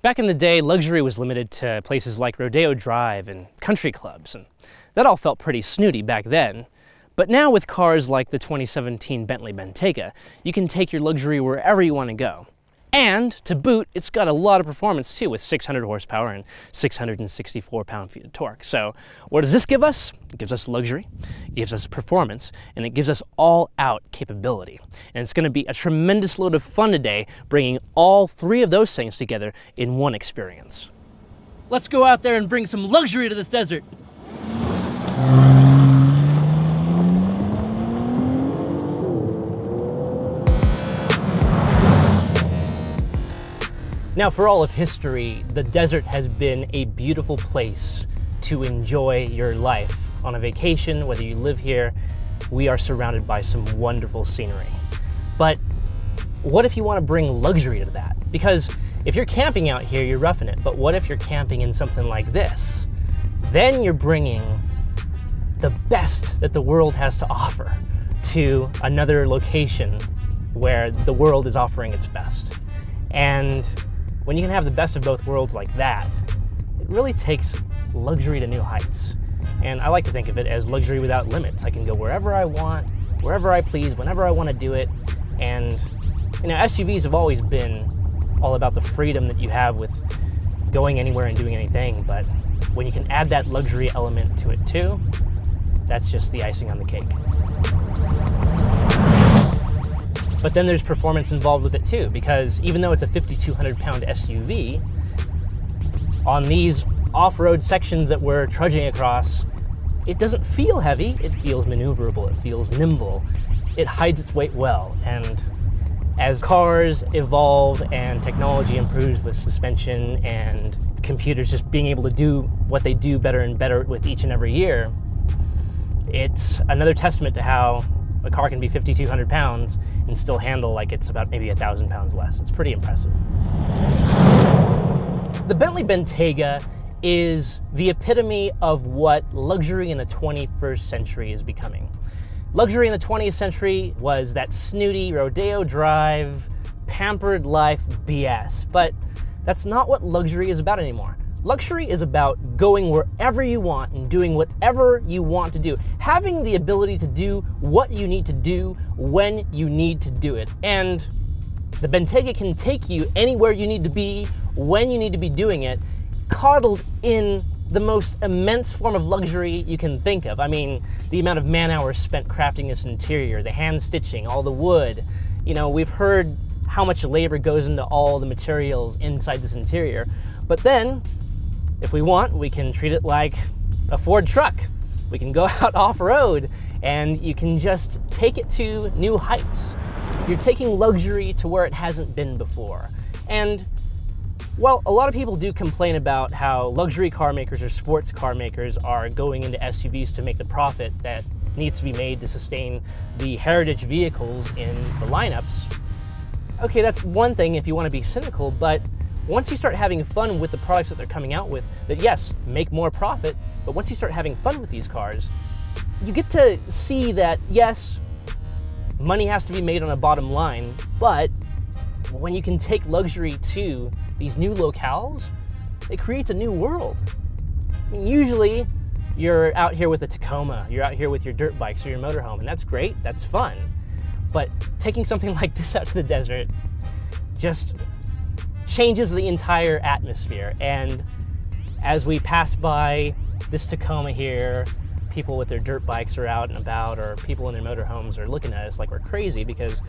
Back in the day, luxury was limited to places like Rodeo Drive and country clubs, and that all felt pretty snooty back then. But now with cars like the 2017 Bentley Bentayga, you can take your luxury wherever you want to go. And, to boot, it's got a lot of performance too, with 600 horsepower and 664 pound-feet of torque. So, what does this give us? It gives us luxury, it gives us performance, and it gives us all-out capability. And it's going to be a tremendous load of fun today, bringing all three of those things together in one experience. Let's go out there and bring some luxury to this desert. Now, for all of history, the desert has been a beautiful place to enjoy your life. On a vacation, whether you live here, we are surrounded by some wonderful scenery. But what if you want to bring luxury to that? Because if you're camping out here, you're roughing it. But what if you're camping in something like this? Then you're bringing the best that the world has to offer to another location where the world is offering its best. And when you can have the best of both worlds like that, it really takes luxury to new heights. And I like to think of it as luxury without limits. I can go wherever I want, wherever I please, whenever I want to do it. And, you know, SUVs have always been all about the freedom that you have with going anywhere and doing anything. But when you can add that luxury element to it too, that's just the icing on the cake. But then there's performance involved with it too, because even though it's a 5,200 pound SUV, on these off-road sections that we're trudging across, it doesn't feel heavy, it feels maneuverable, it feels nimble, it hides its weight well. And as cars evolve and technology improves with suspension and computers just being able to do what they do better and better with each and every year, it's another testament to how a car can be 5,200 pounds and still handle like it's about maybe 1,000 pounds less. It's pretty impressive. The Bentley Bentayga is the epitome of what luxury in the 21st century is becoming. Luxury in the 20th century was that snooty Rodeo Drive, pampered life BS, but that's not what luxury is about anymore. Luxury is about going wherever you want and doing whatever you want to do. Having the ability to do what you need to do when you need to do it. And the Bentayga can take you anywhere you need to be, when you need to be doing it, coddled in the most immense form of luxury you can think of. I mean, the amount of man hours spent crafting this interior, the hand stitching, all the wood. You know, we've heard how much labor goes into all the materials inside this interior. But then, if we want, we can treat it like a Ford truck. We can go out off-road and you can just take it to new heights. You're taking luxury to where it hasn't been before. And while a lot of people do complain about how luxury car makers or sports car makers are going into SUVs to make the profit that needs to be made to sustain the heritage vehicles in the lineups, okay, that's one thing if you want to be cynical, but once you start having fun with the products that they're coming out with, that yes, make more profit, but once you start having fun with these cars, you get to see that yes, money has to be made on a bottom line, but when you can take luxury to these new locales, it creates a new world. I mean, usually, you're out here with a Tacoma, you're out here with your dirt bikes or your motorhome, and that's great, that's fun. But taking something like this out to the desert just changes the entire atmosphere. And as we pass by this Tacoma here, people with their dirt bikes are out and about, or people in their motorhomes are looking at us like we're crazy because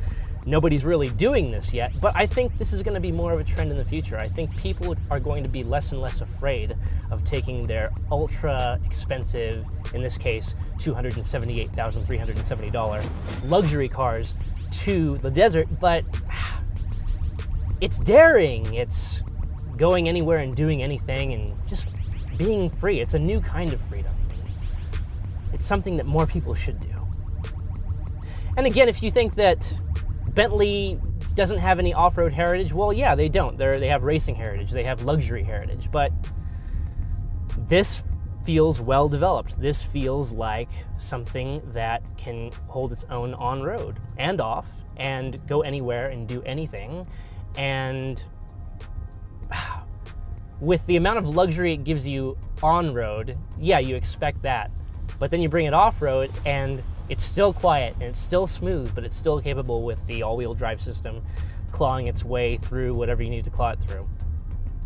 nobody's really doing this yet. But I think this is going to be more of a trend in the future. I think people are going to be less and less afraid of taking their ultra expensive, in this case, $278,370 luxury cars to the desert. But it's daring, it's going anywhere and doing anything and just being free. It's a new kind of freedom. It's something that more people should do. And again, if you think that Bentley doesn't have any off-road heritage, well, yeah, they don't. They have racing heritage, they have luxury heritage, but this feels well developed. This feels like something that can hold its own on-road and off and go anywhere and do anything. And with the amount of luxury it gives you on-road, yeah, you expect that. But then you bring it off-road and it's still quiet and it's still smooth, but it's still capable with the all-wheel drive system clawing its way through whatever you need to claw it through.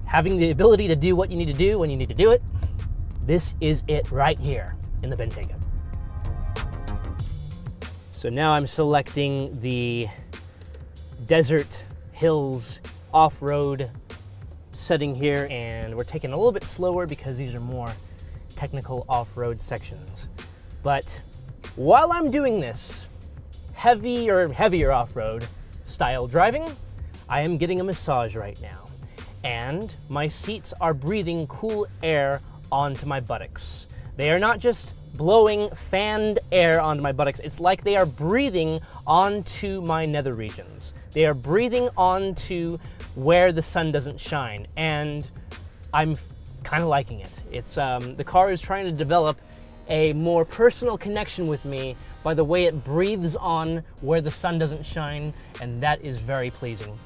Having the ability to do what you need to do when you need to do it, this is it right here in the Bentayga. So now I'm selecting the desert hills off-road setting here, and we're taking it a little bit slower because these are more technical off-road sections. But while I'm doing this heavier off-road style driving, I am getting a massage right now. And my seats are breathing cool air onto my buttocks. They are not just blowing fanned air onto my buttocks, it's like they are breathing onto my nether regions. They are breathing onto where the sun doesn't shine, and I'm kind of liking it. It's the car is trying to develop a more personal connection with me by the way it breathes on where the sun doesn't shine, and that is very pleasing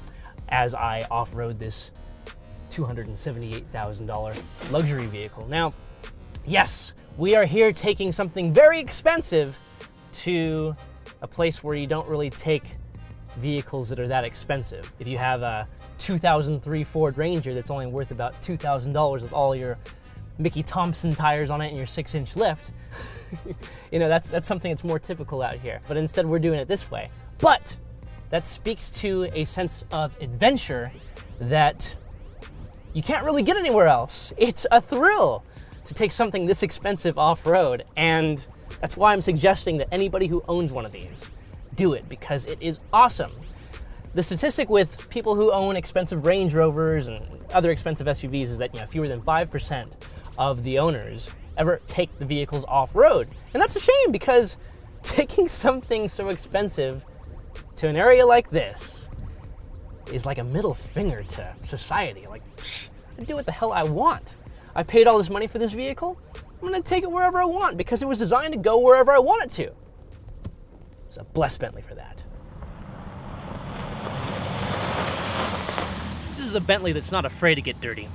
as I off-road this $278,000 luxury vehicle. Now, yes, we are here taking something very expensive to a place where you don't really take vehicles that are that expensive. If you have a 2003 Ford Ranger that's only worth about $2,000 with all your Mickey Thompson tires on it and your 6-inch lift, you know, that's something that's more typical out here. But instead we're doing it this way. But that speaks to a sense of adventure that you can't really get anywhere else. It's a thrill to take something this expensive off-road, and that's why I'm suggesting that anybody who owns one of these, do it, because it is awesome. The statistic with people who own expensive Range Rovers and other expensive SUVs is that, you know, fewer than 5% of the owners ever take the vehicles off-road. And that's a shame, because taking something so expensive to an area like this is like a middle finger to society. Like, I do what the hell I want. I paid all this money for this vehicle, I'm gonna take it wherever I want because it was designed to go wherever I want it to. So bless Bentley for that. This is a Bentley that's not afraid to get dirty.